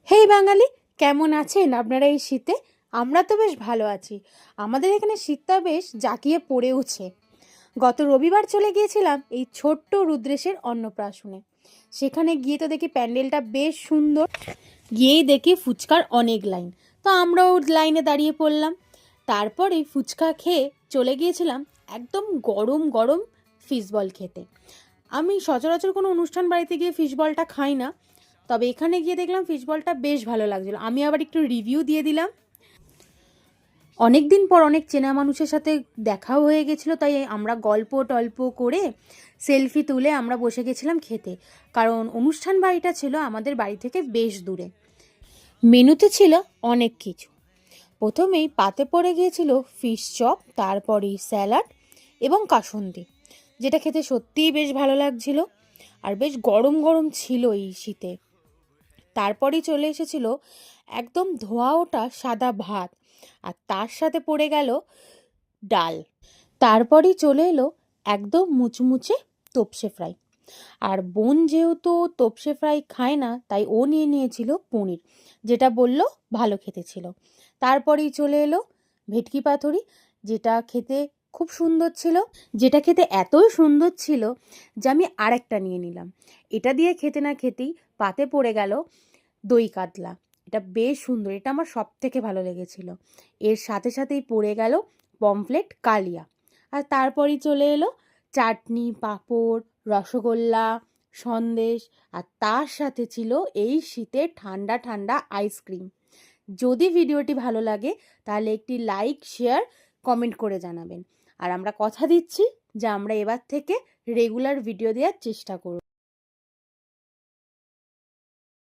হেই বাঙালি, কেমন আছেন আপনারা এই শীতে? আমরা তো বেশ ভালো আছি। আমাদের এখানে শীতটা বেশ জাঁকিয়ে পড়েওছে। গত রবিবার চলে গিয়েছিলাম এই ছোট্ট রুদ্রেশের অন্নপ্রাশনে। সেখানে গিয়ে তো দেখি প্যান্ডেলটা বেশ সুন্দর। গিয়েই দেখি ফুচকার অনেক লাইন। তো আমরাও লাইনে দাঁড়িয়ে পড়লাম। তারপরে ফুচকা খেয়ে চলে গিয়েছিলাম একদম গরম গরম ফিশবল খেতে। আমি সচরাচর কোনো অনুষ্ঠান বাড়িতে গিয়ে ফিশবলটা খাই না, তবে এখানে গিয়ে দেখলাম ফিশবলটা বেশ ভালো লাগছিল। আমি আবার একটু রিভিউ দিয়ে দিলাম। অনেক দিন পর অনেক চেনা মানুষের সাথে দেখাও হয়ে গেছিলো, তাই আমরা গল্প টল্প করে সেলফি তুলে আমরা বসে গেছিলাম খেতে। কারণ অনুষ্ঠান বাড়িটা ছিল আমাদের বাড়ি থেকে বেশ দূরে। মেনুতে ছিল অনেক কিছু। প্রথমেই পাতে পড়ে গিয়েছিল ফিশ চপ, তারপরেই স্যালাড এবং কাসুন্দি, যেটা খেতে সত্যিই বেশ ভালো লাগছিল আর বেশ গরম গরম ছিল এই শীতে। তারপরেই চলে এসেছিল একদম ধোয়া ওঠা সাদা ভাত, আর তার সাথে পড়ে গেল ডাল। তারপরেই চলে এলো একদম মুচমুচে তোপসে ফ্রাই। আর বোন যেহেতু তোপসে ফ্রাই খায় না, তাই ও নিয়ে নিয়েছিল পনির, যেটা বলল ভালো খেতে ছিল। তারপরেই চলে এলো ভেটকি পাতুরি, যেটা খেতে খুব সুন্দর ছিল। যেটা খেতে এতই সুন্দর ছিল যে আমি আরেকটা নিয়ে নিলাম। এটা দিয়ে খেতে না খেতেই পাতে পড়ে গেল দই কাতলা। এটা বেশ সুন্দর, এটা আমার সব থেকে ভালো লেগেছিল। এর সাথে সাথেই পড়ে গেল পমফ্লেট কালিয়া। আর তারপরই চলে এলো চাটনি, পাঁপড়, রসগোল্লা, সন্দেশ, আর তার সাথে ছিল এই শীতে ঠান্ডা ঠান্ডা আইসক্রিম। যদি ভিডিওটি ভালো লাগে তাহলে একটি লাইক, শেয়ার, কমেন্ট করে জানাবেন। আর আমরা কথা দিচ্ছি যে আমরা এবার থেকে রেগুলার ভিডিও দেওয়ার চেষ্টা করব।